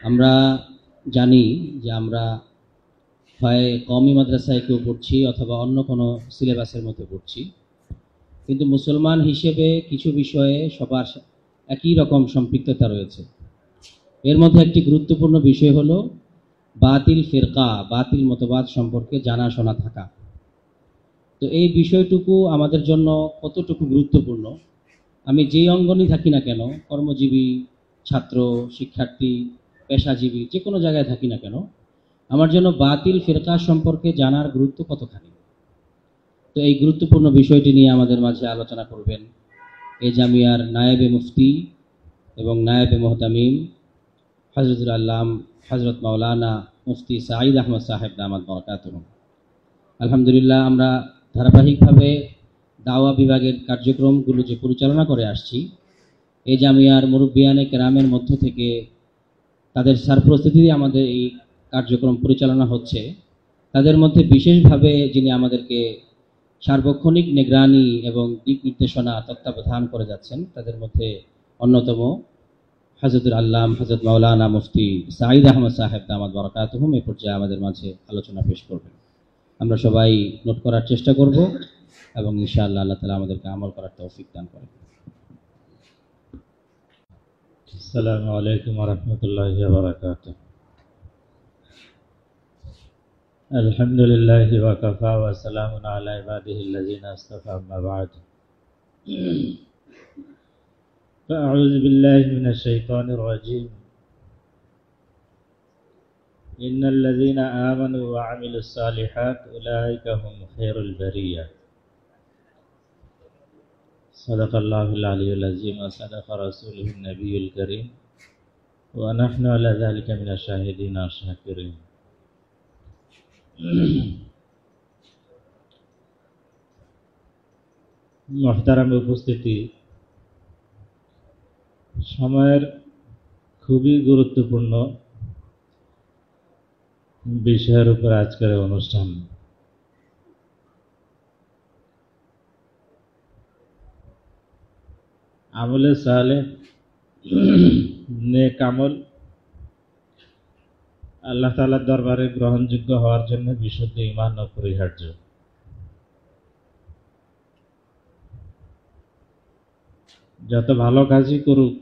আমরা জানি যে আমরা হয় কওমি মাদ্রাসায় কেউ পড়ছি অথবা অন্য কোনো সিলেবাসের মধ্যে পড়ছি, কিন্তু মুসলমান হিসেবে কিছু বিষয়ে সবার একই রকম সম্পৃক্ততা রয়েছে। এর মধ্যে একটি গুরুত্বপূর্ণ বিষয় হলো বাতিল ফিরকা, বাতিল মতবাদ সম্পর্কে জানাশোনা থাকা। তো এই বিষয়টুকু আমাদের জন্য কতটুকু গুরুত্বপূর্ণ, আমি যেই অঙ্গনেই থাকি না কেন, কর্মজীবী, ছাত্র, শিক্ষার্থী, পেশাজীবী, যে কোনো জায়গায় থাকি না কেন, আমার জন্য বাতিল ফিরকা সম্পর্কে জানার গুরুত্ব কতখানি। তো এই গুরুত্বপূর্ণ বিষয়টি নিয়ে আমাদের মাঝে আলোচনা করবেন এই জামিয়ার নায়েবে মুফতি এবং নায়েবে মোহতামিম হযরতুল আল্লাম হযরত মাওলানা মুফতি সাঈদ আহমদ সাহেব দামাত বরকাতুহু। আলহামদুলিল্লাহ, আমরা ধারাবাহিকভাবে দাওয়া বিভাগের কার্যক্রমগুলো যে পরিচালনা করে আসছি, এই জামিয়ার মুরব্বিয়ানে কেরামের মধ্য থেকে তাদের সরপ্রস্তুতিতে আমাদের এই কার্যক্রম পরিচালনা হচ্ছে। তাদের মধ্যে বিশেষভাবে যিনি আমাদেরকে সার্বক্ষণিক নিগরানি এবং দিক নির্দেশনা তত্ত্বাবধান করে যাচ্ছেন, তাদের মধ্যে অন্যতম হযরতুল আল্লাম হযরত মাওলানা মুফতি সাঈদ আহমদ সাহেব দামাত বরকাতুহুম এই পর্যায়ে আমাদের মাঝে আলোচনা পেশ করবেন। আমরা সবাই নোট করার চেষ্টা করব এবং ইনশাআল্লাহ আল্লাহ তাআলা আমাদেরকে আমল করার তৌফিক দান করেন। আসসালামু আলাইকুম ওয়া রাহমাতুল্লাহি ওয়া বারাকাতুহু। আলহামদুলিল্লাহি ওয়া কাফা ওয়া সালামুন আলা ইবাদিহিল্লাযিনা ইসতাফা, আম্মা বা'দ। আউযু বিল্লাহি মিনাশ শাইতানির রাজীম। ইন্নাল্লাযিনা আমানু ওয়া আমিলুস সালিহাত উলাইকা হুম খায়রুল বারিয়াহ। সাদাকাল্লাহুল আলিয়্যুল আযীম ওয়া সাদাকা রাসূলুহুন নাবিয়্যুল কারীম ওয়া নাহনু আলা যালিকা মিনাশ শাহিদিন ওয়াশ শাকিরিন। মুহতারাম উপস্থিতি, সময়ের খুবই গুরুত্বপূর্ণ বিষয়ের উপর আজকের অনুষ্ঠান। আমলে সালেহ, নেক আমল আল্লাহ তাআলার দরবারে গ্রহণযোগ্য হওয়ার জন্য বিশুদ্ধ ঈমান অপরিহার্য। যত ভালো কাজই করুক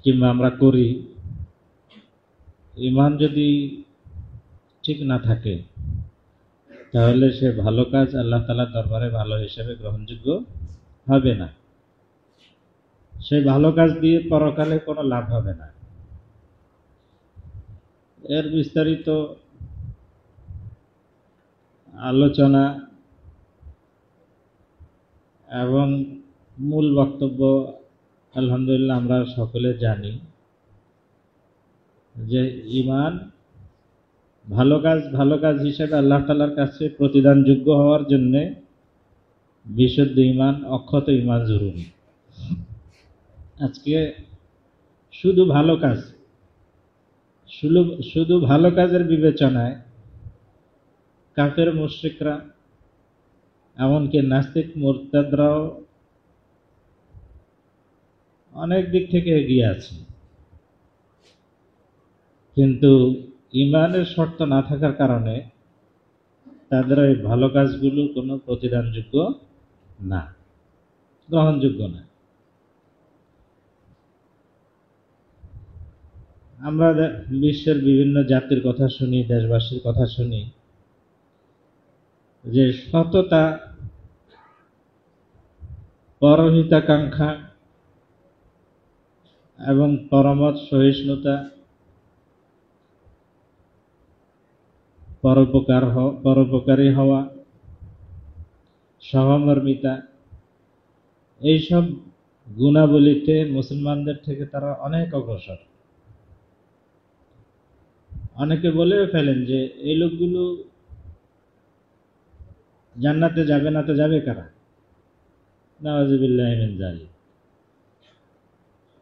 কিংবা আমরা করি, ঈমান যদি ঠিক না থাকে তাহলে সে ভালো কাজ আল্লাহ তাআলার দরবারে ভালো হিসেবে গ্রহণযোগ্য হবে না। সেই ভালো কাজ দিয়ে পরকালে কোনো লাভ হবে না। এর বিস্তারিত আলোচনা এবং মূল বক্তব্য আলহামদুলিল্লাহ আমরা সকলে জানি যে ঈমান ভালো কাজ হিসেবে আল্লাহ তাআলার কাছে প্রতিদানযোগ্য হওয়ার জন্য বিশুদ্ধ ঈমান, অক্ষত ঈমান জরুরি। আজকে শুধু ভালো কাজের বিবেচনায় কাফের মুশরিকরা, এমনকি নাস্তিক মুরতাদরাও অনেক দিক থেকে এগিয়ে আছে, কিন্তু ঈমানের শর্ত না থাকার কারণে তাদের এই ভালো কাজগুলো কোনো প্রতিদানযোগ্য না, গ্রহণযোগ্য না। আমরা বিশ্বের বিভিন্ন জাতির কথা শুনি, দেশবাসীর কথা শুনি যে সততা, পরহিতাকাঙ্ক্ষা এবং পরমত সহিষ্ণুতা, পরোপকারী হওয়া, সহমর্মিতা, এইসব গুণাবলীতে মুসলমানদের থেকে তারা অনেক অগ্রসর। অনেকে বলেও ফেলেন যে এই লোকগুলো জান্নাতে যাবে না, তো যাবে কারা? নাউযুবিল্লাহি মিন যালিক।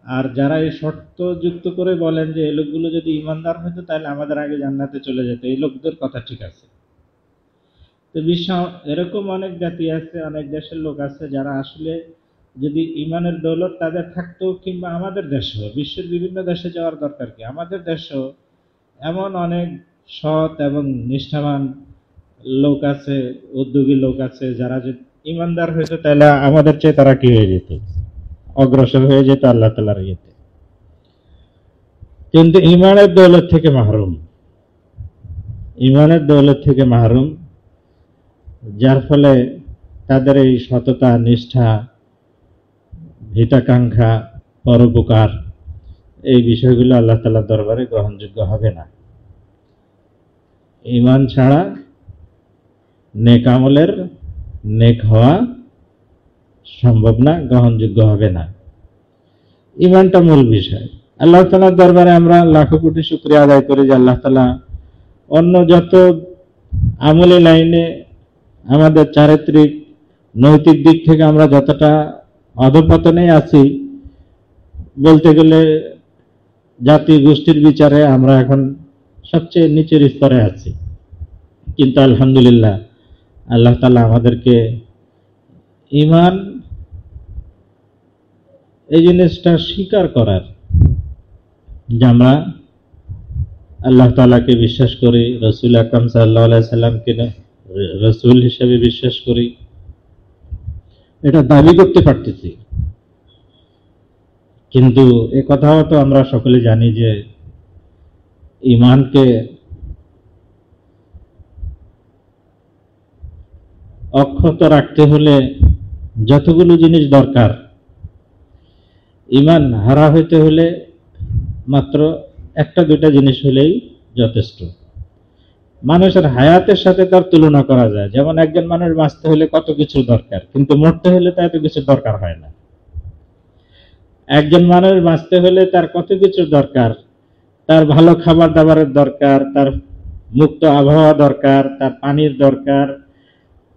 আর যারা এই শর্ত যুক্ত করে বলেন যে এই লোকগুলো যদি ঈমানদার হতো তাহলে আমাদের আগে জান্নাতে চলে যেত, এই লোকদের কথা ঠিক আছে। তো বিশ্ব এরকম অনেক জাতি আছে, অনেক দেশের লোক আছে যারা আসলে যদি ইমানের দৌলত তাদের থাকতো, কিংবা আমাদের দেশেও, বিশ্বের বিভিন্ন দেশে যাওয়ার দরকার কি, আমাদের দেশেও এমন অনেক সৎ এবং নিষ্ঠাবান লোক আছে, উদ্যোগী লোক আছে, যারা যদি ইমানদার হইতো তাহলে আমাদের চেয়ে তারা কি হয়ে যেত, অগ্রসর হয়ে যেত আল্লাহ তাআলার ইয়েতে। কিন্তু ইমানের দৌলত থেকে মাহরুম, ইমানের দৌলত থেকে মাহরুম, যার ফলে তাদের এই সততা, নিষ্ঠা, হিতাকাঙ্ক্ষা, পরোপকার, এই বিষয়গুলো আল্লাহ তাআলার দরবারে গ্রহণযোগ্য হবে না। ঈমান ছাড়া নেক আমলের নেক হওয়া সম্ভব না, গ্রহণযোগ্য হবে না। ঈমানটা মূল বিষয়। আল্লাহ তাআলার দরবারে আমরা লাখো কোটি শুকরিয়া আদায় করি যে আল্লাহ তাআলা অন্য যত আমলি লাইনে আমাদের চারিত্রিক নৈতিক দিক থেকে আমরা যতটা অধঃপতনে আছি, বলতে গেলে জাতি গোষ্ঠীর বিচারে আমরা এখন সবচেয়ে নিচের স্তরে আছি, কিন্তু আলহামদুলিল্লাহ আল্লাহ তাআলা আমাদেরকে ঈমান এই জিনিসটা স্বীকার করার, যে আমরা আল্লাহ তাআলাকে বিশ্বাস করি, রাসূল আকরাম সাল্লাল্লাহু আলাইহি সাল্লামকে রাসূল হিসেবে বিশ্বাস করি, এটা দাবি করতে পারতেছি। কিন্তু এ কথাও তো আমরা সকলে জানি যে ঈমানকে অক্ষত রাখতে হলে যতগুলো জিনিস দরকার, ঈমান হারা হইতে হলে মাত্র একটা দুইটা জিনিস হলেই যথেষ্ট। মানুষের হায়াতের সাথে তার তুলনা করা যায়, যেমন একজন মানুষ বাঁচতে হলে কত কিছু দরকার, কিন্তু মরতে হলে তার এত কিছু দরকার হয় না। একজন মানুষ বাঁচতে হলে তার কত কিছু দরকার, তার ভালো খাবার দাবারের দরকার, তার মুক্ত আবহাওয়া দরকার, তার পানির দরকার,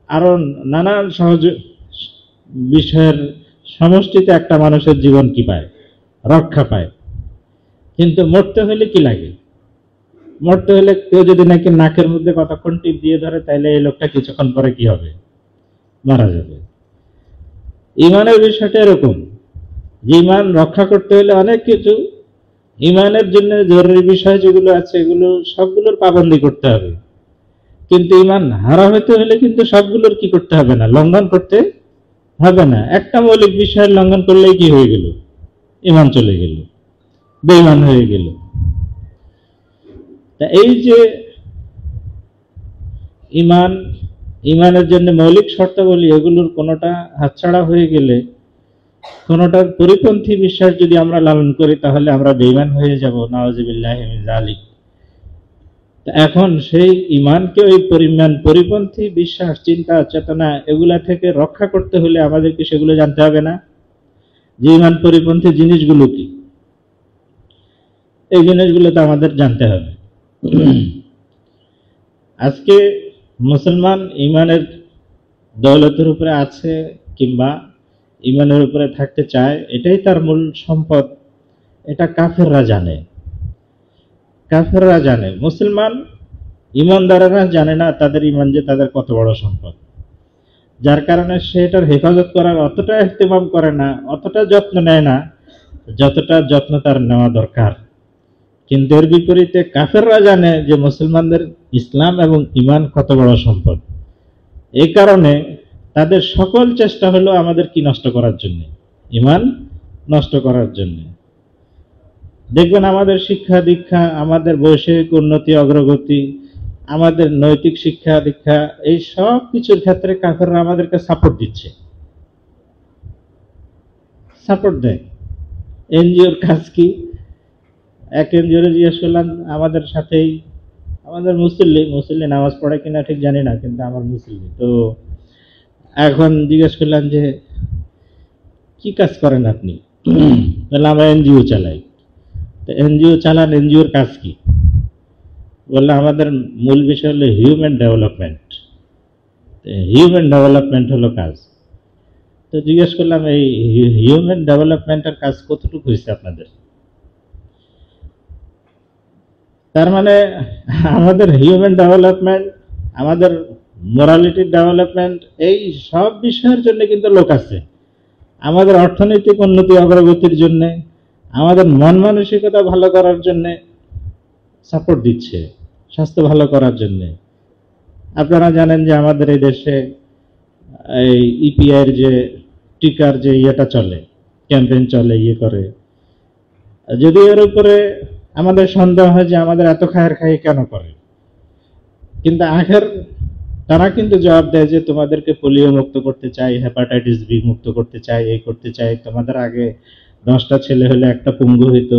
আরো নানান সহজ বিষয়ের সমষ্টিতে একটা মানুষের জীবন কি পায়, রক্ষা পায়। কিন্তু মরতে হলে কি লাগে? মরতে হলে কেউ যদি নাকি নাকের মধ্যে কতক্ষণ টিপ দিয়ে ধরে, তাহলে এই লোকটা কিছুক্ষণ পরে কি হবে, মারা যাবে। ঈমানের বিষয়টা এরকম, যে ঈমান রক্ষা করতে হলে অনেক কিছু, ঈমানের জন্য জরুরি বিষয় যেগুলো আছে এগুলো সবগুলোর পাবন্দি করতে হবে। কিন্তু ঈমান হারা হইতে হলে কিন্তু সবগুলোর কি করতে হবে না, লঙ্ঘন করতে হবে না। একটা মৌলিক বিষয়ের লঙ্ঘন করলেই কি হয়ে গেল, ঈমান চলে গেল, বেঈমান হয়ে গেল। তা এই যে ঈমান, ঈমানের জন্য মৌলিক শর্তাবলী, এগুলোর কোনোটা হাতছাড়া হয়ে গেলে, কোনোটার পরিপন্থী বিশ্বাস যদি আমরা লালন করি, তাহলে আমরা বেঈমান হয়ে যাব, নাউযুবিল্লাহি মিন যালিক। এখন সেই ঈমানকে ওই পরিপন্থী বিশ্বাস, চিন্তা, চেতনা এগুলা থেকে রক্ষা করতে হলে আমাদেরকে সেগুলো জানতে হবে না, যে ঈমান পরিপন্থী জিনিসগুলো কি, এই জিনিসগুলো তো আমাদের জানতে হবে। আজকে মুসলমান ঈমানের দৌলতের উপরে আছে কিংবা ঈমানের উপরে থাকতে চায়, এটাই তার মূল সম্পদ, এটা কাফেররা জানে। কাফেররা জানে, মুসলমান ঈমানদারেরা জানে না তাদের ঈমান যে তাদের কত বড় সম্পদ, যার কারণে সে এটার হেফাজত করার অতটা ইহতিমাম করে না, অতটা যত্ন নেয় না যতটা যত্ন তার নেওয়া দরকার। কিন্তু এর বিপরীতে কাফেররা জানে যে মুসলমানদের ইসলাম এবং ঈমান কত বড় সম্পদ। এই কারণে তাদের সকল চেষ্টা হলো আমাদের কি নষ্ট করার জন্য, ঈমান নষ্ট করার জন্য। দেখবেন আমাদের শিক্ষা দীক্ষা, আমাদের বৈষয়িক উন্নতি অগ্রগতি, আমাদের নৈতিক শিক্ষা দীক্ষা, এই সব কিছুর ক্ষেত্রে কাফেররা আমাদেরকে সাপোর্ট দিচ্ছে, সাপোর্ট দেয়। এনজিওর কাজ কি? এক এনজিওর জিজ্ঞেস করলাম, আমাদের সাথেই, আমাদের মুসল্লি নামাজ পড়ে কিনা ঠিক জানি না, কিন্তু আমার মুসল্লি তো, এখন জিজ্ঞেস করলাম যে কি কাজ করেন আপনি? তাহলে আমরা এনজিও চালাই। তো এনজিও চালান, এনজিওর কাজ কি? বললে আমাদের মূল বিষয় হলো হিউম্যান ডেভেলপমেন্ট, হিউম্যান ডেভেলপমেন্ট হলো কাজ। তো জিজ্ঞেস করলাম এই হিউম্যান ডেভেলপমেন্টের কাজ কতটুকু হয়েছে আপনাদের? তার মানে আমাদের হিউম্যান ডেভেলপমেন্ট, আমাদের মোরালিটি ডেভেলপমেন্ট, এই সব বিষয়ের জন্য কিন্তু লোক আছে। আমাদের অর্থনৈতিক উন্নতি অগ্রগতির জন্য, আমাদের মন মানসিকতা ভালো করার জন্য সাপোর্ট দিচ্ছে, স্বাস্থ্য ভালো করার জন্য। আপনারা জানেন যে আমাদের এই দেশে এই ইপিআই এর যে টিকার যে ইয়েটা চলে, ক্যাম্পেইন চলে, ইয়ে করে, যদি এর উপরে আমাদের সন্দেহ হয় যে আমাদের এত খায়ের খাই কেন করে, কিন্তু আখের তারা কিন্তু জবাব দেয় যে তোমাদেরকে পোলিও মুক্ত করতে চাই, হেপাটাইটিস বি মুক্ত করতে চাই, এই করতে চাই। তোমাদের আগে 10টা ছেলে হলে একটা পঙ্গু হইতো,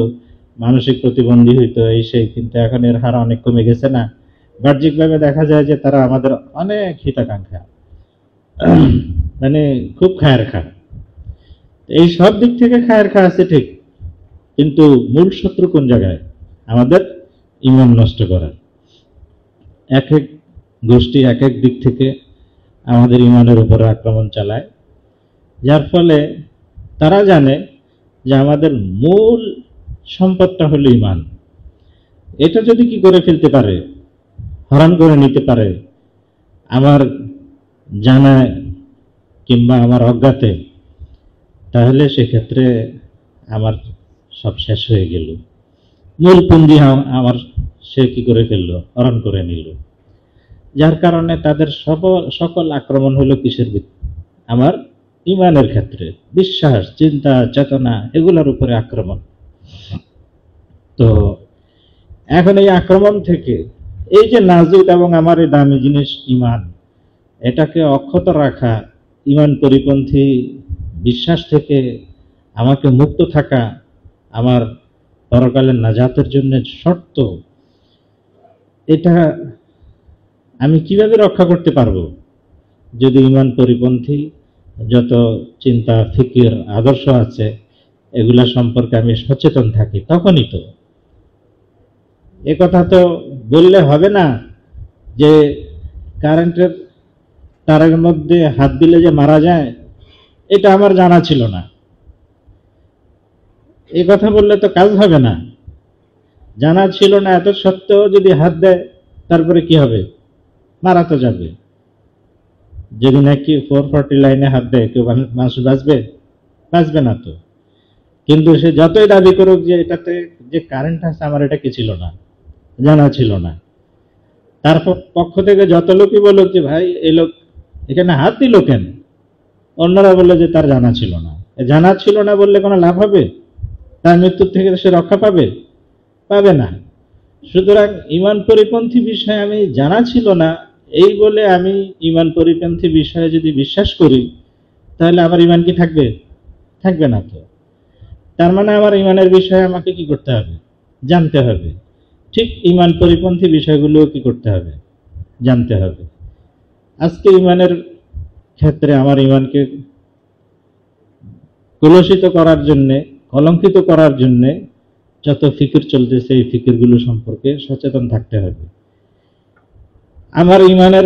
মানসিক প্রতিবন্ধী হইতো, এই সেই, কিন্তু এখন এর হার অনেক কমে গেছে না। বাহ্যিকভাবে দেখা যায় যে তারা আমাদের অনেক হিতাকাঙ্ক্ষা, মানে খুব খায়ের খা। এই সব দিক থেকে খায়ের খা আছে ঠিক, কিন্তু মূল শত্রু কোন জায়গায়? আমাদের ইমান নষ্ট করা। এক এক গোষ্ঠী এক এক দিক থেকে আমাদের ইমানের উপরে আক্রমণ চালায়, যার ফলে তারা জানে যে আমাদের মূল সম্পদটা হলো ইমান। এটা যদি কি করে ফেলতে পারে, হরণ করে নিতে পারে আমার জানায় কিংবা আমার অজ্ঞাতে, তাহলে সেক্ষেত্রে আমার সব শেষ হয়ে গেল। মূল পুঞ্জি আমার সে কি করে ফেললো, হরণ করে নিল। যার কারণে তাদের সকল আক্রমণ হলো কিসের ভিত্তি? আমার ইমানের ক্ষেত্রে, বিশ্বাস, চিন্তা, চেতনা, এগুলোর উপরে আক্রমণ। তো এখন এই আক্রমণ থেকে এই যে নাজুক এবং আমার এই দামি জিনিস ইমান, এটাকে অক্ষত রাখা, ইমান পরিপন্থী বিশ্বাস থেকে আমাকে মুক্ত থাকা আমার পরকালের নাজাতের জন্য শর্ত। এটা আমি কিভাবে রক্ষা করতে পারবো? যদি ইমান পরিপন্থী যত চিন্তা, ফিকির, আদর্শ আছে এগুলা সম্পর্কে আমি সচেতন থাকি, তখনই তো। এ কথা তো বললে হবে না যে কারেন্টের তারের মধ্যে হাত দিলে যে মারা যায়, এটা আমার জানা ছিল না। এই কথা বললে তো কাজ হবে না। জানা ছিল না এত সত্ত্বেও যদি হাত দেয়, তারপরে কি হবে? মারা তো যাবে। যদি নাকি 440 লাইনে হাত দেয়, কেউ মানুষ বাঁচবে? বাঁচবে না তো। কিন্তু সে যতই দাবি করুক যে এটাতে যে কারেন্ট আছে, আমার এটা কি ছিল না, জানা ছিল না। তার পক্ষ থেকে যত লোকই বলুক যে ভাই এই লোক এখানে হাত দিল কেন, অন্যরা বললো যে তার জানা ছিল না। জানা ছিল না বললে কোনো লাভ হবে? তার মৃত্যুর থেকে সে রক্ষা পাবে? পাবে না। সুতরাং ইমান পরিপন্থী বিষয়ে আমি জানা ছিল না, এই বলে আমি ইমান পরিপন্থী বিষয়ে যদি বিশ্বাস করি, তাহলে আমার ইমান কি থাকবে? থাকবে না তো। তার মানে আমার ইমানের বিষয়ে আমাকে কি করতে হবে? জানতে হবে। ঠিক ইমান পরিপন্থী বিষয়গুলো কি করতে হবে? জানতে হবে। আজকে ইমানের ক্ষেত্রে আমার ইমানকে কলুষিত করার জন্যে, কলঙ্কিত করার জন্যে যত ফিকির চলতেছে, এই ফিকিরগুলো সম্পর্কে সচেতন থাকতে হবে। আমার ইমানের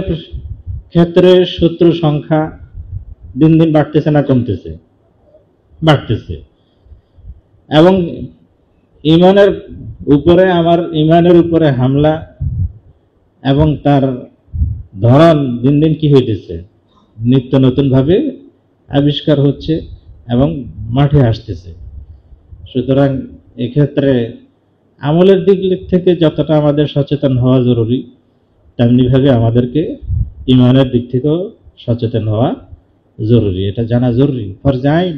ক্ষেত্রে শত্রু সংখ্যা দিন দিন বাড়তেছে না কমতেছে? বাড়তেছে। এবং ইমানের উপরে, আমার ইমানের উপরে হামলা এবং তার ধরন দিন দিন কি হইতেছে? নিত্য নতুন ভাবে আবিষ্কার হচ্ছে এবং মাঠে আসতেছে। সুতরাং এক্ষেত্রে আমলের দিক থেকে যতটা আমাদের সচেতন হওয়া জরুরি, তেমনিভাবে আমাদেরকে ইমানের দিক থেকেও সচেতন হওয়া জরুরি। এটা জানা জরুরি, ফরজ আইন।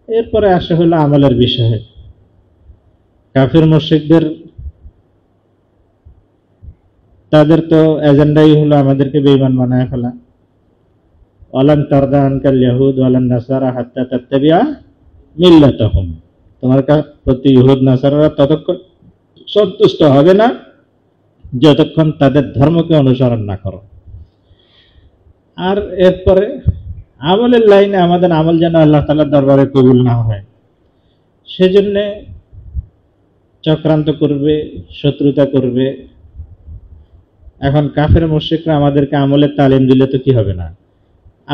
এরপরে আসে হলো আমলের বিষয়ে। কাফির মুশরিকদের তাদের তো এজেন্ডাই হলো আমাদেরকে বেঈমান বানায় ফেলা। ওয়ালান তারদা আনকাল ইয়াহুদ ওয়ালান নাসারা হাত্তা তাত্তাবিআ মিল্লাতাহুম। তোমার প্রতি ইহুদ নাসারারা ততক্ষণ সন্তুষ্ট হবে না যতক্ষণ তাদের ধর্মকে অনুসরণ না করো। আর এরপরে আমলের লাইনে আমাদের আমল যেন আল্লাহ তাআলার দরবারে কবুল না হয়, সেজন্য চক্রান্ত করবে, শত্রুতা করবে। এখন কাফের মুশরিকরা আমাদেরকে আমলের তালিম দিলে তো কি হবে না,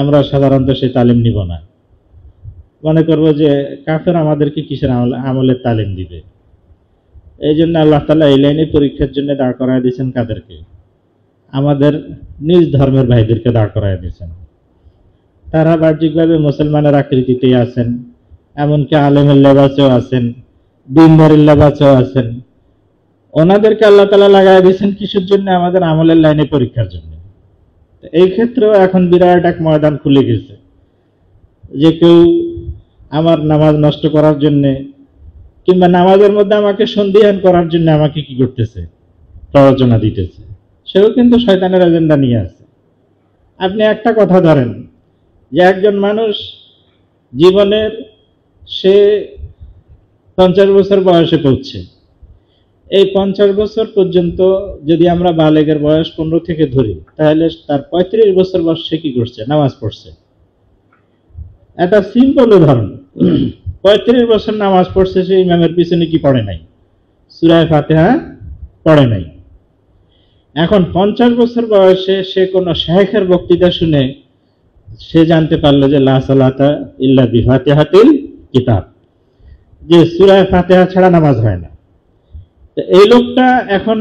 আমরা সাধারণত সেই তালিম নিব না। মনে করবো যে কাফের আমাদেরকে কিসের আমলের তালিম দিবে। এই জন্য আল্লাহ তাআলা এই লাইনে পরীক্ষার জন্য দাঁড় করায় দিয়েছেন কাদেরকে? আমাদের নিজ ধর্মের ভাইদেরকে দাঁড় করায় দিয়েছেন। তারা বাহ্যিকভাবে মুসলমানের আকৃতিতেই আছেন, এমনকি আলেমের লেবাসেও আছেন, দিনদারের লেবাসেও আছেন। ওনাদেরকে আল্লাহ তাআলা লাগাই দিয়েছেন কিসের জন্য? আমাদের আমলের লাইনে পরীক্ষার জন্য। এই ক্ষেত্রেও এখন বিরাট এক ময়দান খুলে গেছে, যে কেউ আমার নামাজ নষ্ট করার জন্য কিংবা নামাজের মধ্যে আমাকে সন্দিহান করার জন্য আমাকে কি করতেছে? প্ররোচনা দিতেছে। সেও কিন্তু শয়তানের এজেন্ডা নিয়ে আছে। আপনি একটা কথা ধরেন যে একজন মানুষ জীবনের সে 50 বছর বয়সে পৌঁছে, এই 50 বছর পর্যন্ত যদি আমরা বালেগের বয়স 15 থেকে ধরি, তাহলে তার 35 বছর বয়স সে কি করছে? নামাজ পড়ছে। একটা সিম্পল উদাহরণ, 35 বছর নামাজ পড়ছে, সে ইমামের পিছনে কি পড়ে নাই? সূরা ফাতিহা পড়ে নাই। এখন 50 বছর বয়সে সে কোন শাইখের বক্তৃতা শুনে সে জানতে পারলো যে লা সালাতা ইল্লা বিফাতিহাতিল কিতাব, যে সূরা ফাতিহা ছাড়া নামাজ হয় না। তো এই লোকটা এখন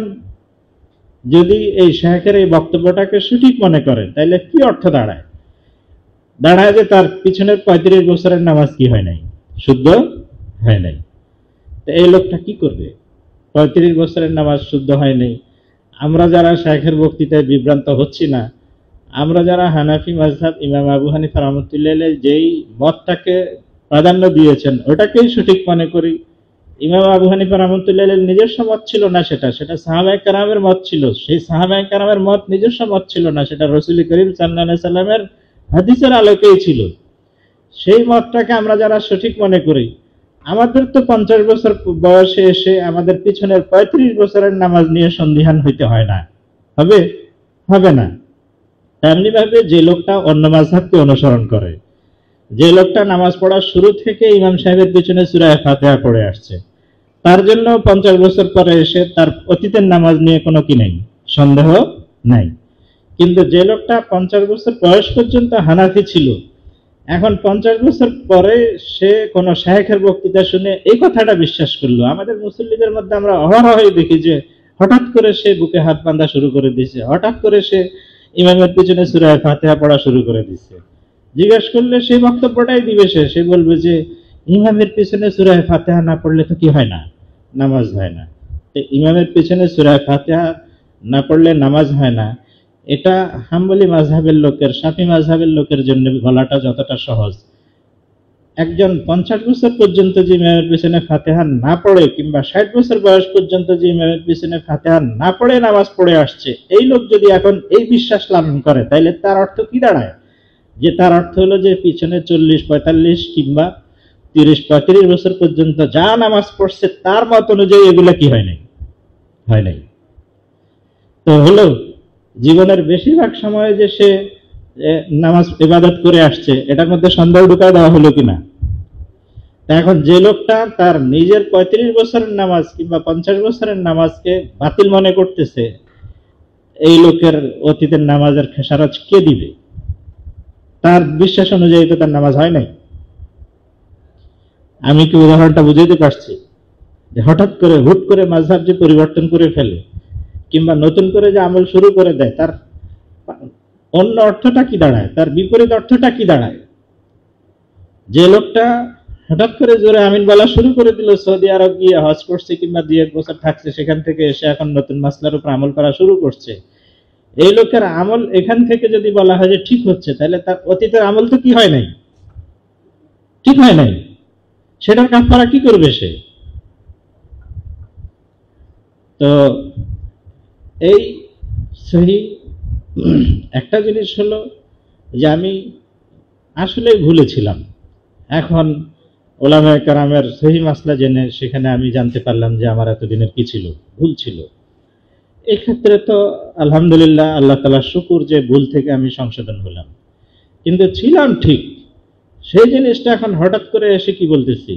যদি এই শাইখের এই বক্তব্যটাকে সঠিক মনে করে, তাহলে কি অর্থ দাঁড়ায়? দাঁড়ায় যে তার পিছনের 35 বছরের নামাজ কি হয় নাই? শুদ্ধ হয় নাই। তো এই লোকটা কি করবে? 35 বছরের নামাজ শুদ্ধ হয় নাই। আমরা যারা শাইখের বক্তৃতায় বিভ্রান্ত হচ্ছি না, আমরা যারা হানাফি মাযহাব ইমাম আবু হানিফা রাহমাতুল্লাহ আলাইহি যেই মতটাকে প্রাধান্য দিয়েছেন ওটাকেই সঠিক মনে করি। ইমাম আবু হানিফা রাহমাতুল্লাহ আলাইহির নিজস্ব মত ছিল না, সেটা সাহাবায়ে কেরামের মত ছিল। সেই সাহাবায়ে কেরামের মত নিজস্ব মত ছিল না, সেটা রাসূল করিম সাল্লাল্লাহু আলাইহি সাল্লামের হাদিসের আলোকেই ছিল। সেই মতটাকে আমরা যারা সঠিক মনে করি, আমাদের তো 50 বছর বয়সে এসে আমাদের পিছনের 35 বছরের নামাজ নিয়ে সন্দিহান হইতে হয় না। হবে? হবে না। তেমনি ভাবে যে লোকটা অন্য মাযহাবকে অনুসরণ করে, যে লোকটা নামাজ পড়ার শুরু থেকে ইমাম সাহেবের পিছনে সূরা ফাতিহা পড়ে আসছে, তার জন্য 50 বছর পরে এসে তার অতীতের নামাজ নিয়ে কোনো কি নেই, সন্দেহ নাই। কিন্তু যে লোকটা 50 বছর বয়স পর্যন্ত হানাফি ছিল, এখন 50 বছর পরে সে কোন শাইখের বক্তৃতা শুনে এই কথাটা বিশ্বাস করলো। আমাদের মুসল্লিদের মধ্যে আমরা অহরহই দেখি যে হঠাৎ করে সে বুকে হাত বাঁধা শুরু করে দিয়েছে, হঠাৎ করে সে ইমামের পিছনে সূরা ফাতিহা পড়া শুরু করে দিয়েছে। জিজ্ঞেস করলে সেই বক্তব্যটাই দিবে, সে বলবে যে ইমামের পিছনে সূরা ফাতিহা না পড়লে তো কি হয় না? নামাজ হয় না। ইমামের পিছনে সূরা ফাতিহা না পড়লে নামাজ হয় না, এটা হাম্বলি মাযহাবের লোকের, শাফি মাযহাবের লোকের জন্য বলাটা যতটা সহজ, একজন 50 বছর পর্যন্ত যে ইমামের পিছনে ফাতিহা না পড়ে কিংবা 60 বছর বয়স পর্যন্ত যে ইমামের পিছনে ফাতিহা না পড়ে নামাজ পড়ে আসছে, এই লোক যদি এখন এই বিশ্বাস লালন করে, তাহলে তার অর্থ কি দাঁড়ায়? যে তার অর্থ হলো যে পিছনে 40-45 কিংবা 30-35 বছর পর্যন্ত যা নামাজ পড়ছে তার মত অনুযায়ী এগুলা কি হয় নাই? হয় নাই। তো হলো জীবনের বেশিরভাগ সময়ে যে সে নামাজ ইবাদত করে আসছে, এটার মধ্যে সন্দেহ ঢুকায় দেওয়া হলো কিনা? এখন যে লোকটা তার নিজের 35 বছরের নামাজ কিংবা 50 বছরের নামাজকে বাতিল মনে করতেছে, এই লোকের অতীতের নামাজের খেসারত কে দিবে? তার বিশ্বাস অনুযায়ী তো তার নামাজ হয় নাই। আমি কি উদাহরণটা বুঝাইতে পারছি? যে হঠাৎ করে হুট করে মাযহাব যে পরিবর্তন করে ফেলে কিংবা নতুন করে যে আমল শুরু করে দেয়, তার অন্য অর্থটা কি দাঁড়ায়? তার বিপরীত অর্থটা কি দাঁড়ায়? যে লোকটা হঠাৎ করে জোরে আমিন বলা শুরু করে দিল, সৌদি আরব গিয়ে হজ করছে কিংবা 2-1 বছর থাকছে, সেখান থেকে এসে এখন নতুন মাসলার উপর আমল করা শুরু করছে, এই লোকের আমল এখান থেকে যদি বলা হয় যে ঠিক হচ্ছে, তাহলে তার অতীতের আমল তো কি হয় নাই? ঠিক হয় নাই। সেটার কাফারা কি করবে সে? তো এই সহি একটা জিনিস হলো যে আমি আসলে ভুলেছিলাম, এখন ওলামায়ে কেরামের সহি মাসলা জেনে সেখানে আমি জানতে পারলাম যে আমার এতদিনের কি ছিল, ভুল ছিল। এই ক্ষেত্রে তো আলহামদুলিল্লাহ, আল্লাহ তাআলার শুকর যে ভুল থেকে আমি সংশোধন হলাম। কিন্তু ছিলাম ঠিক, সেই জিনিসটা এখন হঠাৎ করে এসে কি বলতেছি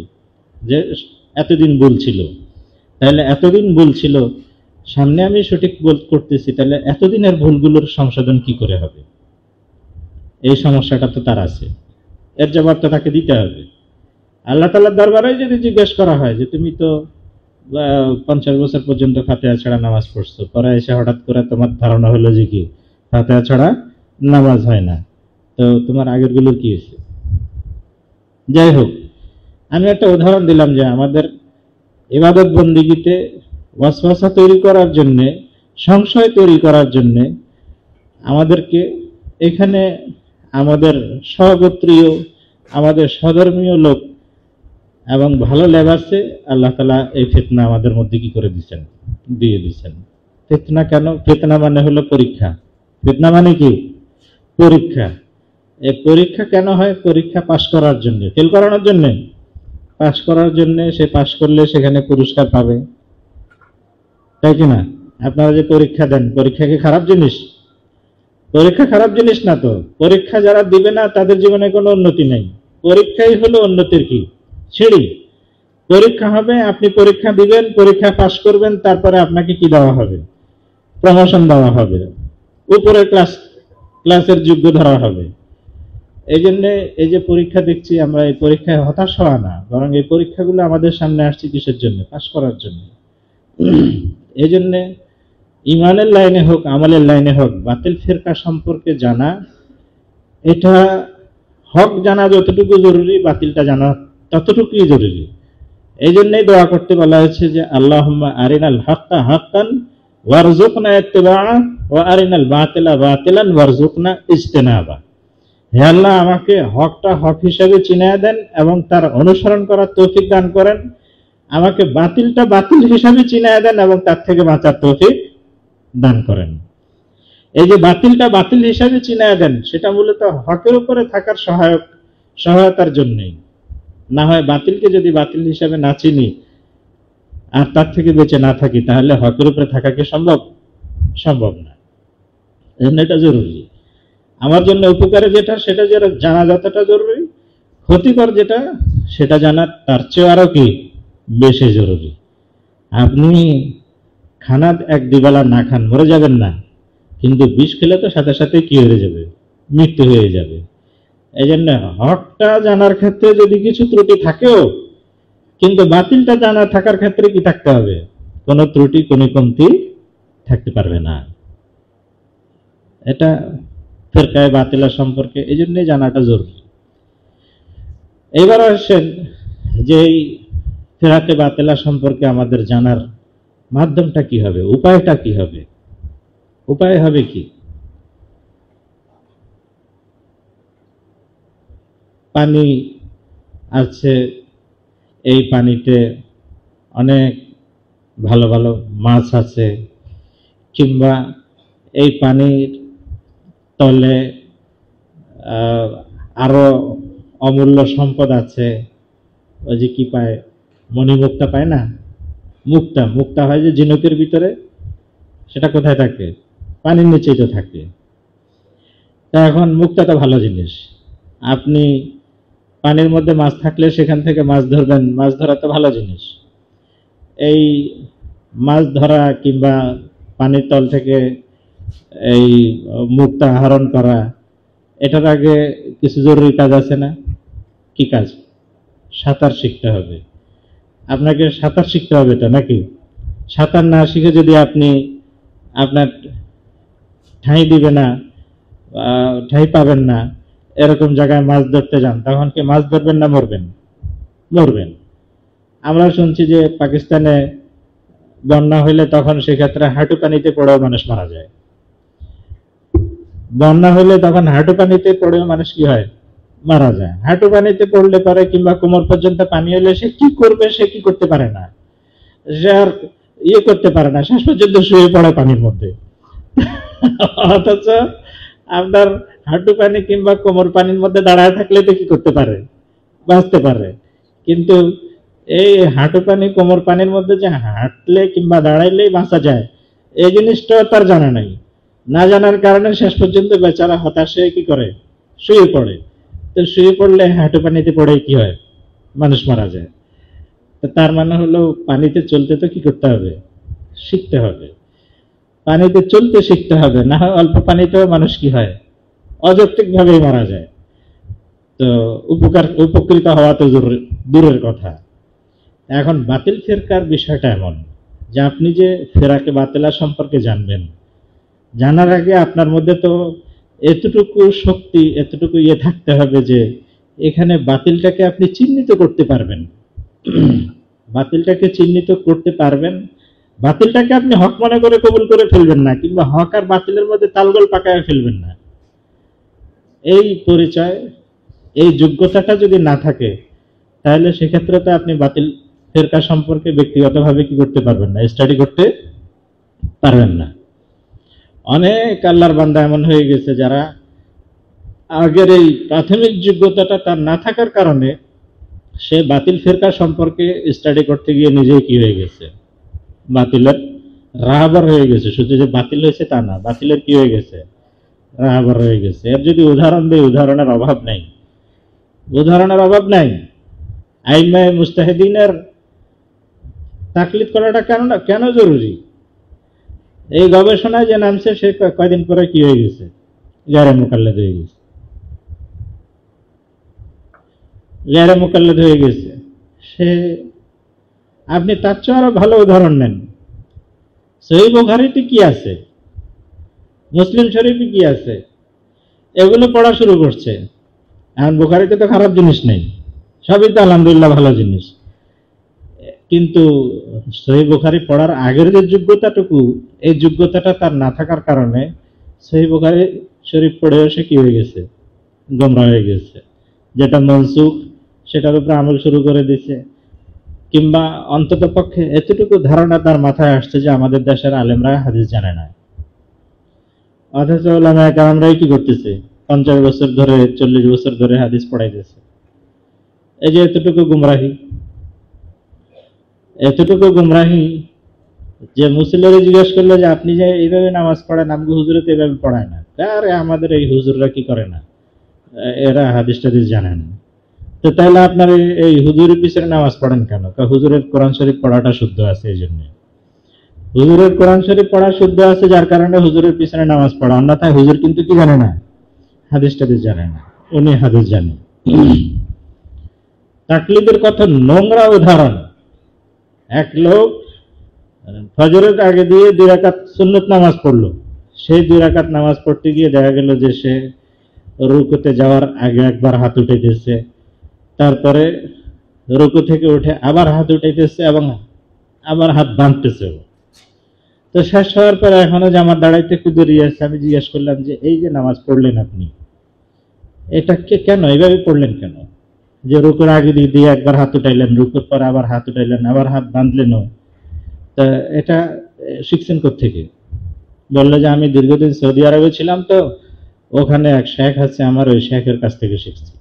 যে এতদিন ভুল ছিল। তাহলে এতদিন ভুল ছিল, সামনে আমি সঠিক করতেছি, তাহলে এতদিনের ভুলগুলোর সংশোধন কি করে হবে? এই সমস্যাটা তো তার আছে, এর জবাব তো তাকে দিতে হবে। আল্লাহ তাআলার দরবারে যদি জিজ্ঞেস করা হয় যে তুমি তো 50 বছর পর্যন্ত ফাতিহা ছাড়া নামাজ পড়ছো, পরে এসে হঠাৎ করে তোমার ধারণা হলো যে কি ফাতিহা ছাড়া নামাজ হয় না, তো তো তোমার আগের গুলোর কি হয়েছে? যাই হোক, আমি একটা উদাহরণ দিলাম যে আমাদের ইবাদত বন্দিগিতে ওয়াসওয়াসা তৈরি করার জন্যে, সংশয় তৈরি করার জন্যে আমাদেরকে এখানে আমাদের স্বগোত্রীয়, আমাদের স্বধর্মীয় লোক এবং ভালো লেবাসে আল্লাহ তাআলা এই ফিতনা আমাদের মধ্যে কি করে দিচ্ছেন, দিয়ে দিচ্ছেন। ফিতনা কেন? ফিতনা মানে হলো পরীক্ষা। ফিতনা মানে কি? পরীক্ষা। এই পরীক্ষা কেন হয়? পরীক্ষা পাশ করার জন্য, ফেল করানোর জন্য? পাশ করার জন্য। সে পাশ করলে সেখানে পুরস্কার পাবে, তাই কি না? আপনারা যে পরীক্ষা দেন, পরীক্ষা কি খারাপ জিনিস? পরীক্ষা খারাপ জিনিস না তো। পরীক্ষা যারা দিবে না তাদের জীবনে কোনো উন্নতি নেই। পরীক্ষাই হলো উন্নতির কি সিঁড়ি। পরীক্ষা হবে, আপনি পরীক্ষা দিবেন, পরীক্ষা পাশ করবেন, তারপরে আপনাকে কি দেওয়া হবে? প্রমোশন দেওয়া হবে, উপরে ক্লাসের যোগ্য ধরা হবে। এই জন্য এই যে পরীক্ষা দেখছি আমরা, এই পরীক্ষায় হতাশ হওয়া না, বরং এই পরীক্ষাগুলো আমাদের সামনে আসছে কিসের জন্য? পাশ করার জন্য। এই জন্য ইমানের লাইনে হোক, আমলের লাইনে হোক, বাতিল ফিরকা সম্পর্কে জানা, এটা হক জানা যতটুকু জরুরি, বাতিলটা জানা ততটুকুই জরুরি। এই জন্যই দোয়া করতে বলা হয়েছে যে আল্লাহুম্মা আরিনাল হাক্কা হাক্কান ওয়ারযুকনা ইত্তিবাআ ওয়া আরিনাল বাতিলা বাতিলান ওয়ারযুকনা ইজতিনাবা। হে আল্লাহ, আমাকে হকটা হক হিসেবে চিনিয়ে দেন এবং তার অনুসরণ করার তৌফিক দান করেন। আমাকে বাতিলটা বাতিল হিসেবে চিনিয়ে দেন এবং তার থেকে বাঁচার তৌফিক দান করেন। এই যে বাতিলটা বাতিল হিসেবে চিনিয়ে দেন, সেটা মূলত হকের উপরে থাকার সহায়তার জন্যই। না হয় বাতিলকে যদি বাতিল হিসেবে না চিনি আর তার থেকে বেঁচে না থাকি, তাহলে হকের উপরে থাকা কি সম্ভব না। এজন্য এটা জরুরি। আমার জন্য উপকারে যেটা, সেটা জানা যতটা জরুরি, ক্ষতিকর যেটা সেটা জানা তার চেয়ে আরো কি বেশি জরুরি। আপনি খানা এক দুবেলা না খান, মরে যাবেন না, কিন্তু বিষ খেলে তো সাথে সাথে কি হয়ে যাবে? মৃত্যু হয়ে যাবে। এই জন্য হকটা জানার ক্ষেত্রে যদি কিছু ত্রুটি থাকেও, কিন্তু বাতিলটা জানা থাকার ক্ষেত্রে কি থাকতে হবে? কোনো ত্রুটি, কোনো কমতি থাকতে পারবে না। এটা ফিরকায়ে বাতিলা সম্পর্কে এই জন্যই জানাটা জরুরি। এবার আসেন যে এই ফিরকায়ে বাতিলা সম্পর্কে আমাদের জানার মাধ্যমটা কি হবে, উপায়টা কি হবে? উপায় হবে কি? পানি আছে, এই পানিতে অনেক ভালো ভালো মাছ আছে, কিংবা এই পানির তলে আরো অমূল্য সম্পদ আছে। ওই যে কি পায়, মণিমুক্তা পায় না, মুক্তা হয় যে ঝিনুকের ভিতরে, সেটা কোথায় থাকে? পানির নিচেই তো থাকে। তা এখন মুক্তা তো ভালো জিনিস, আপনি পানির মধ্যে মাছ থাকলে সেখান থেকে মাছ ধরবেন, মাছ ধরা তো ভালো জিনিস। এই মাছ ধরা কিংবা পানির তল থেকে এই মুক্তা আহরণ করা, এটার আগে কিছু জরুরি কাজ আছে না? কি কাজ? সাঁতার শিখতে হবে। আপনাকে সাঁতার শিখতে হবে তো নাকি? সাঁতার না শিখে যদি আপনি আপনার ঠাঁই দিবে না, ঠাঁই পাবেন না, এরকম জায়গায় মাছ ধরতে যান, তখন কি মাছ ধরবেন না মরবেন? মরবেন। আমরা শুনছি যে পাকিস্তানে বন্যা হইলে তখন সেক্ষেত্রে হাঁটু পানিতে পড়েও মানুষ মারা যায়। বন্যা হইলে তখন হাঁটু পানিতে পড়েও মানুষ কি হয়? মারা যায়। হাঁটু পানিতে পড়লে পারে কিংবা কোমর পর্যন্ত পানি হলে সে কি করবে? সে কি করতে পারে না, সে আর করতে পারে না, শেষ পর্যন্ত শুয়ে পড়ে পানির মধ্যে। অথচ আপনার হাঁটু পানি কিংবা কোমর পানির মধ্যে দাঁড়ায় থাকলে তো কি করতে পারে? বাঁচতে পারে। কিন্তু এই হাঁটু পানি কোমর পানির মধ্যে যে হাঁটলে কিংবা দাঁড়াইলেই বাঁচা যায়, এই জিনিসটা তার জানা নাই। না জানার কারণে শেষ পর্যন্ত বেচারা হতাশ হয়ে কি করে? শুয়ে পড়ে। তো শুয়ে পড়লে হাঁটু পানিতে পড়ে কি হয়? মানুষ মারা যায়। তো তার মানে হলো পানিতে চলতে তো কি করতে হবে? শিখতে হবে। পানিতে চলতে শিখতে হবে, না হয় অল্প পানিতেও মানুষ কি হয়? অযৌক্তিক ভাবেই মারা যায়। তো উপকৃত হওয়া তো দূরের কথা। এখন বাতিল ফিরকার বিষয়টা এমন যে আপনি যে ফিরকায়ে বাতিলা সম্পর্কে জানবেন, জানার আগে আপনার মধ্যে তো এতটুকু শক্তি, এতটুকু থাকতে হবে যে এখানে বাতিলটাকে আপনি চিহ্নিত করতে পারবেন। বাতিলটাকে চিহ্নিত করতে পারবেন, বাতিলটাকে আপনি হক মনে করে কবুল করে ফেলবেন না, কিংবা হক আর বাতিলের মধ্যে তালগোল পাকায় ফেলবেন না। এই পরিচয়, এই যোগ্যতাটা যদি না থাকে, তাহলে সেক্ষেত্রে তো আপনি বাতিল ফেরকা সম্পর্কে ব্যক্তিগতভাবে কি করতে পারবেন না, স্টাডি করতে পারবেন না। অনেক আল্লাহর বান্দা এমন হয়ে গেছে যারা আগের এই প্রাথমিক যোগ্যতাটা তার না থাকার কারণে সে বাতিল ফেরকা সম্পর্কে স্টাডি করতে গিয়ে নিজেই কি হয়ে গেছে, বাতিলের রাহাবার হয়ে গেছে। শুধু যে বাতিল হয়েছে তা না, বাতিলের কি হয়ে গেছে, রাহাবার হয়ে গেছে। এর যদি উদাহরণ দেয়, উদাহরণের অভাব নাই, উদাহরণের অভাব নাই। আইমায়ে মুস্তাহিদিনের তাকলিদ করাটা কেন জরুরি? এই গবেষণায় যে নামছে সে কয়দিন পরে কি হয়ে গেছে, গায়রে মুকাল্লিদ হয়ে গেছে, গায়রে মুকাল্লিদ হয়ে গেছে সে। আপনি তার চেয়ে আরো ভালো উদাহরণ নেন। সহিহ বুখারীতে কি আছে, মুসলিম শরীফে কি আছে, এগুলো পড়া শুরু করছে। এখন বুখারীতে তো খারাপ জিনিস নেই, সবই তো আলহামদুলিল্লাহ ভালো জিনিস। কিন্তু সহিহ বুখারী পড়ার আগের যে যোগ্যতাটুকু, এই যোগ্যতাটা তার না থাকার কারণে সহিহ বুখারী শরীফ পড়েও সে কি হয়ে গেছে, গোমরা হয়ে গেছে। যেটা মনসুখ সেটার উপরে আমল শুরু করে দিছে, কিংবা অন্তত পক্ষে এতটুকু ধারণা তার মাথায় আসছে যে আমাদের দেশের আলেমরা হাদিস জানে না, অথচ ওলামায়ে কেরামরাই কি করতেছে, 50 বছর ধরে 40 বছর ধরে হাদিস পড়াইতেছে। এই যে এতটুকু গুমরাহি, এতটুকু গুমরাহি যে মুসল্লিরা জিজ্ঞেস করলো যে আপনি যে এইভাবে নামাজ পড়েন, আমগো হুজুরে তো এইভাবে পড়ায় না। আরে আমাদের এই হুজুররা কি করে না, এরা হাদিস টাদিস জানে না। তো তাহলে আপনার এই হুজুরের পিছনে নামাজ পড়েন কেন? হুজুরের কোরআন শরীফ পড়াটা শুদ্ধ আছে, এই জন্য হুজুরের কোরআন শরীফ পড়া শুদ্ধ আছে, যার কারণে হুজুরের পিছনে নামাজ পড়া। অন্যথায় হুজুর কিন্তু কি জানে না, হাদিস টাদিস জানে না, উনি হাদিস জানে। তাকলিদের কত নোংরা উদাহরণ। এক লোক ফজরের আগে দিয়ে 2 রাকাত সুন্নত নামাজ পড়লো। সেই 2 রাকাত নামাজ পড়তে গিয়ে দেখা গেল যে সে রুকুতে যাওয়ার আগে একবার হাত উঠাইতেছে, তারপরে রুকু থেকে উঠে আবার হাত উঠাইতেছে এবং আবার হাত বাঁধতেছে। তো শেষ হওয়ার পরে এখনো জামাত দাঁড়াইতে একটু দেরি আছে। আমি জিজ্ঞেস করলাম যে এই যে নামাজ পড়লেন আপনি, এটাকে কেন এইভাবে পড়লেন কেন? যে রুকুর আগে দিয়ে একবার হাত উঠাইলেন, রুকুর পর আবার হাত উঠাইলেন, আবার হাত বাঁধলেন, তা এটা শিখছেন কোত্থেকে? বললো যে আমি দীর্ঘদিন সৌদি আরবে ছিলাম, তো ওখানে এক শেখ আছে, আমার ওই শেখের কাছ থেকে শিখছি।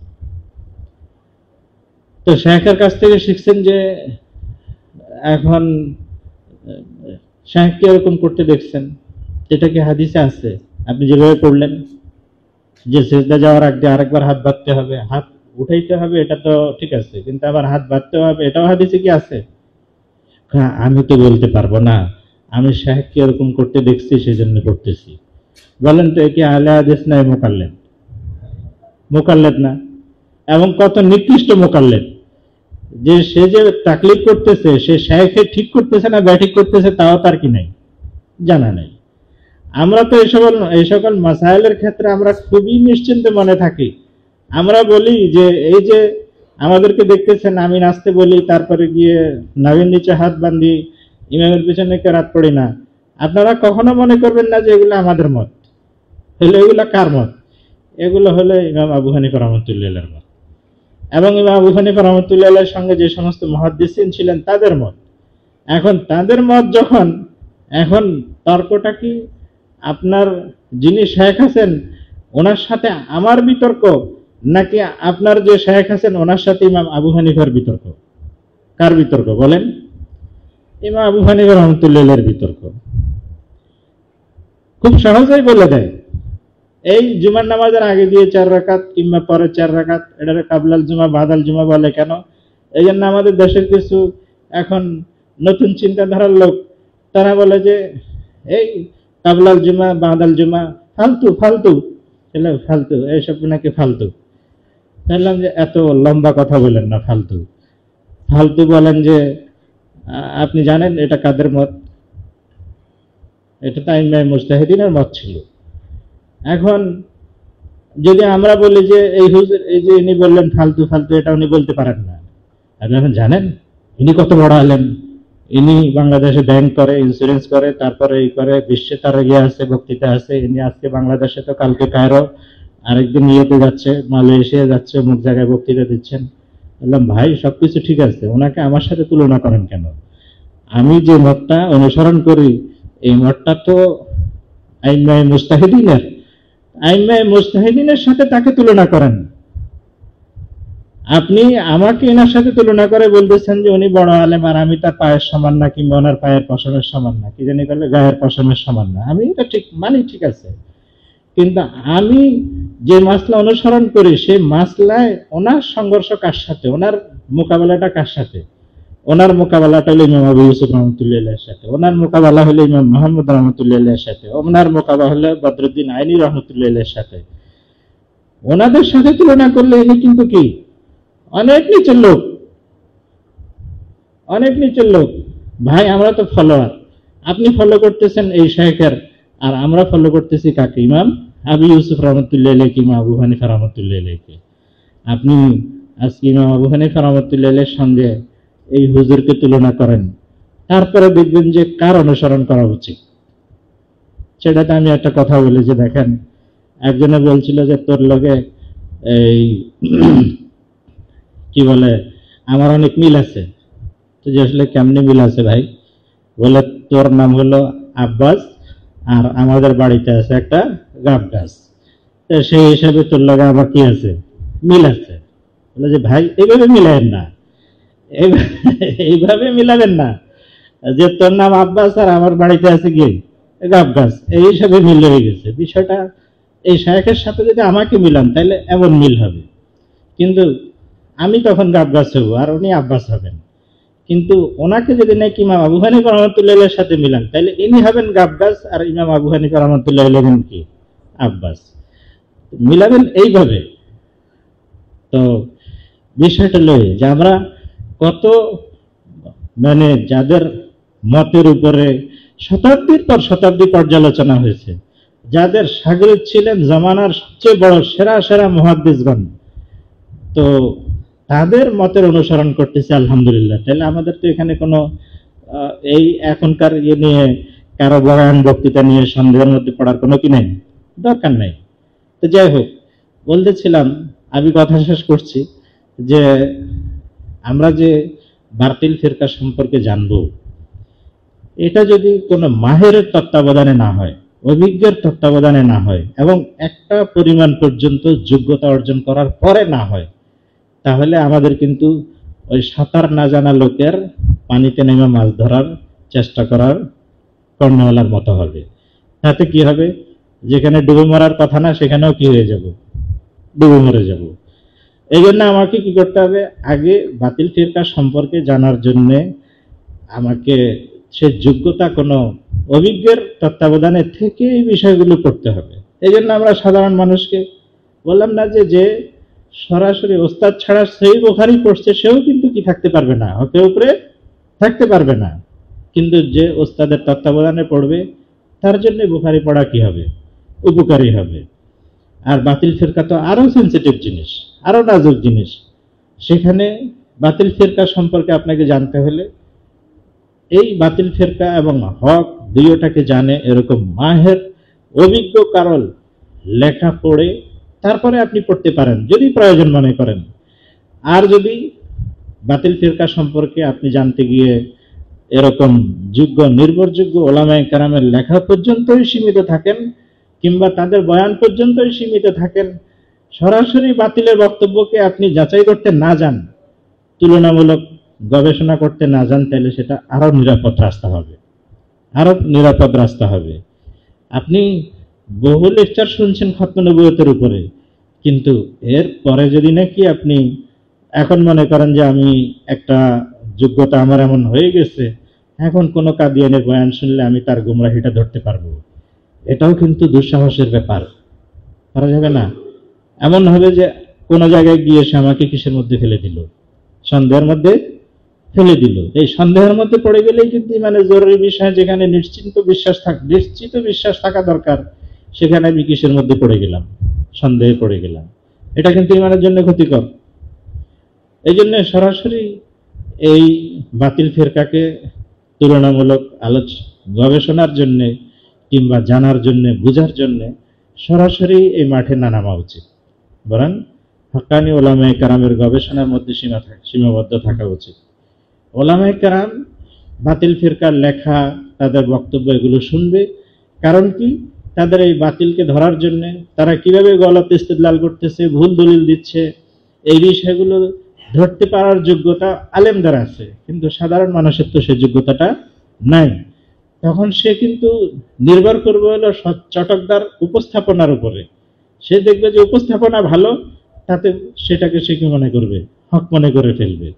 তো শেখের কাছ থেকে শিখছেন যে এখন শেখকে এরকম করতে দেখছেন, এটা কি হাদিসে আছে? আপনি যেভাবে পড়লেন যে সেজদা যাওয়ার আগে আরেকবার হাত বাঁধতে হবে, হাত উঠাইতে হবে, এটা তো ঠিক আছে, কিন্তু আবার হাত বাঁধতে হবে, এটাও হাদিসে কি আছে? হ্যাঁ, আমি তো বলতে পারবো না, আমি শেখকে এরকম করতে দেখছি সেজন্য করতেছি। বলেন তো একে আহলে হাদিস না মুকাল্লিদ? মুকাল্লিদ না, এবং কত নিকৃষ্ট মুকাল্লিদ। যে সে যে তাকলিদ করতেছে, সে শেখকে ঠিক করতেছে না ব্যাঠিক করতেছে তাও তার কি নাই, জানা নাই। আমরা তো এই সকল মাসাইলের ক্ষেত্রে আমরা খুবই নিশ্চিন্তে মনে থাকি। আমরা বলি যে এই যে আমাদেরকে দেখতেছেন, আমি নাচতে বলি, তারপরে গিয়ে নাভির নিচে হাত বাঁধি, ইমামের পিছনে কেরাত পড়ি না। আপনারা কখনো মনে করবেন না যে এগুলো আমাদের মত। হলে এগুলো কার মত? এগুলো হলে ইমাম আবু হানিফা রাহমাতুল্লাহির মত, এবং ইমাম আবু হানিফা রাহমাতুল্লাহির সঙ্গে যে সমস্ত মুহাদ্দিসিন ছিলেন তাদের মত। এখন তাদের মত যখন, এখন তর্কটা কি আপনার যিনি শেখ আছেন ওনার সাথে আমার বিতর্ক, নাকি আপনার যে শেখ আছেন ওনার সাথে ইমাম আবু হানিফার বিতর্ক? কার বিতর্ক বলেন? ইমাম আবু হানিফা রাহমাতুল্লাহির বিতর্ক। খুব সহজেই বলে দেয়, এই জুমার নামাজের আগে দিয়ে 4 রাকাত কিংবা পরে 4 রাকাত, এটারে কাবলাল জুমা বাদাল জুমা বলে কেন? এই জন্য আমাদের দেশের কিছু এখন নতুন চিন্তাধারার লোক তারা বলে যে এই কাবলাল জুমা বাদাল জুমা ফালতু ফালতু, ফালতু এইসব নাকি ফালতু। বললাম যে এত লম্বা কথা বলেন না, ফালতু ফালতু বলেন যে আপনি জানেন এটা কাদের মত? এটা তো আইমায়ে মুজতাহিদিনের মত ছিল। এখন যদি আমরা বলি যে এই হুজুর এই যে ইনি বললেন ফালতু ফালতু, এটা উনি বলতে পারেন না। আপনি এখন জানেন ইনি কত বড় আলেম, ইনি বাংলাদেশে ব্যাংক করে, ইন্স্যুরেন্স করে, তারপরে এই করে, বিশ্বে তার ইয়ে আছে, বক্তৃতা আছে, ইনি আজকে বাংলাদেশে তো কালকে কায়রো, আরেকদিন ইয়েতে যাচ্ছে, মালয়েশিয়া যাচ্ছে, অমুক জায়গায় বক্তৃতা দিচ্ছেন। বললাম ভাই সবকিছু ঠিক আছে, ওনাকে আমার সাথে তুলনা করেন কেন? আমি যে মতটা অনুসরণ করি এই মতটা তো আইমায়ে মুজতাহিদিনের, আইমায়ে মুজতাহিদিনের সাথে তাকে তুলনা করেন। আপনি আমাকে এনার সাথে তুলনা করে বলতেছেন যে উনি বড় আলেম আর আমি তার পায়ের সমান না, কিংবা ওনার পায়ের পশমের সমান না, কি জানি করলে গায়ের পশমের সমান না। আমি এটা ঠিক মানি, ঠিক আছে, কিন্তু আমি যে মাসলা অনুসরণ করি সেই মাসলায় ওনার সংঘর্ষ কার সাথে, ওনার মোকাবেলাটা কার সাথে? ওনার মোকাবেলাটা হলো ইমাম আবু ইউসুফ রহমতুল্লাহের সাথে, ওনার মোকাবেলা হলো ইমাম মোহাম্মদ রহমতুল্লাহের সাথে, ওনার মোকাবেলা হলো বদরুদ্দিন আইনি রহমতুল্লাহের সাথে। ওনাদের সাথে তুলনা করলে ইনি কিন্তু কি অনেক নিচের লোক, অনেক নিচের লোক। ভাই আমরা তো ফলোয়ার, আপনি ফলো করতেছেন এই শাইখের, আর আমরা ফলো করতেছি কাকে? ইমাম আবু ইউসুফ রহমতুল্লাহ আলাইহি, ইমাম আবু হানিফা রহমতুল্লাহ আলাইহি। আপনি আজকে ইমাম আবু হানিফা রহমতুল্লাহ আলাইহির সঙ্গে এই হুজুরকে তুলনা করেন, তারপরে দেখবেন যে কার অনুসরণ করা উচিত। সেটাতে আমি একটা কথা বলি যে দেখেন, একজনে বলছিল যে তোর লগে এই কি বলে আমার অনেক মিল আছে। তো যে আসলে কেমনি মিল আছে ভাই? বলে তোর নাম হলো আব্বাস আর আমাদের বাড়িতে আছে একটা গাব গাছ, সেই হিসাবে তোর লগে আবার কি আছে, মিল আছে। বলে যে ভাই এইভাবে মিলাবেন না, এইভাবে মিলাবেন না, যে তোর নাম আব্বাস আর আমার বাড়িতে আছে কি গাব গাছ, এই হিসাবে মিল হয়ে গেছে বিষয়টা। এই শায়েখের সাথে যদি আমাকে মিলান তাহলে এমন মিল হবে, কিন্তু আমি তখন গাব গাছ হবো আর উনি আব্বাস হবেন। কিন্তু ওনাকে যদি নাকি ইমাম আবু হানিফা রহমতুল্লাহের সাথে মিলান তাহলে ইনি হবেন গাব গাছ আর ইমাম আবু হানিফা রহমতুল্লাহ হবেন কি আব্বাস। মিলাবেন এইভাবে। তো বিষয়টা লয়ে যে আমরা কত মানে যাদের মতের উপরে শতাব্দীর পর শতাব্দী পর্যালোচনা হয়েছে, যাদের শাগির্দ ছিলেন জামানার সবচেয়ে বড় সেরা সেরা মুহাদ্দিসগণ, তো তাদের মতের অনুসরণ করতেছে আলহামদুলিল্লাহ। তাহলে আমাদের তো এখানে কোনো এই এখনকার ইয়ে নিয়ে কারো বয়ান বক্তৃতা নিয়ে সন্দেহের মধ্যে পড়ার কোনো কি নেই, দরকার নেই। তো যাই হোক, বলতেছিলাম, আমি কথা শেষ করছি যে আমরা যে বাতিল ফিরকা সম্পর্কে জানব, এটা যদি কোনো মাহেরের তত্ত্বাবধানে না হয়, অভিজ্ঞের তত্ত্বাবধানে না হয়, এবং একটা পরিমাণ পর্যন্ত যোগ্যতা অর্জন করার পরে না হয়, তাহলে আমাদের কিন্তু ওই সাঁতার না জানা লোকের পানিতে নেমে মাছ ধরার চেষ্টা করার কর্ণওয়ালার মতো হবে। তাতে কি হবে, যেখানে ডুবে মরার কথা না সেখানেও কি হয়ে যাব, ডুবে মরে যাব। এই জন্য আমাকে কি করতে হবে, আগে বাতিল ফিরকা সম্পর্কে জানার জন্য আমাকে সে যোগ্যতা কোনো অভিজ্ঞের তত্ত্বাবধানে থেকে এই বিষয়গুলো করতে হবে। এই জন্য আমরা সাধারণ মানুষকে বললাম না যে সরাসরি ওস্তাদ ছাড়া সেই বুখারী পড়ছে সেও কিন্তু কি থাকতে পারবে না, হকের উপরে থাকতে পারবে না, কিন্তু যে ওস্তাদের তত্ত্বাবধানে পড়বে তার জন্য বুখারী পড়া কি হবে, উপকারী হবে। আর বাতিল ফিরকা তো আরো সেন্সিটিভ জিনিস, আরো নাজুক জিনিস। সেখানে বাতিল ফিরকা সম্পর্কে আপনাকে জানতে হলে এই বাতিল ফিরকা এবং হক দুইটাকে জানে এরকম মাহের অভিজ্ঞ কারণ লেখা পড়ে তারপরে আপনি পড়তে পারেন যদি প্রয়োজন মনে করেন। আর যদি বাতিল ফিরকা সম্পর্কে আপনি জানতে গিয়ে এরকম যোগ্য নির্ভরযোগ্য ওলামায়ে কেরামের লেখা পর্যন্তই সীমিত থাকেন, কিংবা তাদের বয়ান পর্যন্তই সীমিত থাকেন, সরাসরি বাতিলের বক্তব্যকে আপনি যাচাই করতে না যান, তুলনামূলক গবেষণা করতে না যান, তাহলে সেটা আরো নিরাপদ রাস্তা হবে, আরো নিরাপদ রাস্তা হবে। আপনি বহু লেকচার শুনছেন খতম নবুয়তের উপরে, কিন্তু এর পরে যদি নাকি আপনি এখন মনে করেন যে আমি একটা যোগ্যতা আমার এমন হয়ে গেছে, এখন কোনো কাদিয়ানের বয়ান শুনলে আমি তার গুমরাহিটা ধরতে পারবো, এটাও কিন্তু দুঃসাহসের ব্যাপার, করা যাবে না। এমন হবে যে কোনো জায়গায় গিয়ে সে আমাকে কিসের মধ্যে ফেলে দিল, সন্দেহের মধ্যে ফেলে দিল। এই সন্দেহের মধ্যে পড়ে গেলেই কিন্তু মানে জরুরি বিষয়, যেখানে নিশ্চিত বিশ্বাস থাকা দরকার, সেখানে আমি কিসের মধ্যে পড়ে গেলাম, সন্দেহে পড়ে গেলাম। এটা কিন্তু ইমানের জন্য ক্ষতিকর। এই জন্য সরাসরি এই বাতিল ফেরকাকে তুলনামূলক গবেষণার জন্য কিংবা জানার জন্য, বুঝার জন্য সরাসরি এই মাঠে না নামা উচিত, বরং হাক্কানি ওলামায়ে কেরামের গবেষণার মধ্যে সীমাবদ্ধ থাকা উচিত। ওলামায়ে কেরাম বাতিল ফিরকার লেখা, তাদের বক্তব্য এগুলো শুনবে। কারণ কি? তাদের এই বাতিলকে ধরার জন্য তারা কিভাবে গলত ইস্তেদলাল করতেছে, ভুল দলিল দিচ্ছে, এই বিষয়গুলো ধরতে পারার যোগ্যতা আলেমদের আছে, কিন্তু সাধারণ মানুষের তো সেই যোগ্যতাটা নাই। তখন সে কিন্তু নির্ভর করবে হলো চটকদার উপস্থাপনার উপরে। সে দেখবে যে উপস্থাপনা ভালো, তাতে সেটাকে সে কি মনে করবে, হক মনে করে ফেলবে।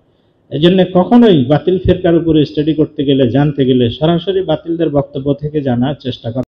এই জন্য কখনোই বাতিল ফিরকার উপরে স্টাডি করতে গেলে, জানতে গেলে সরাসরি বাতিলদের বক্তব্য থেকে জানার চেষ্টা করা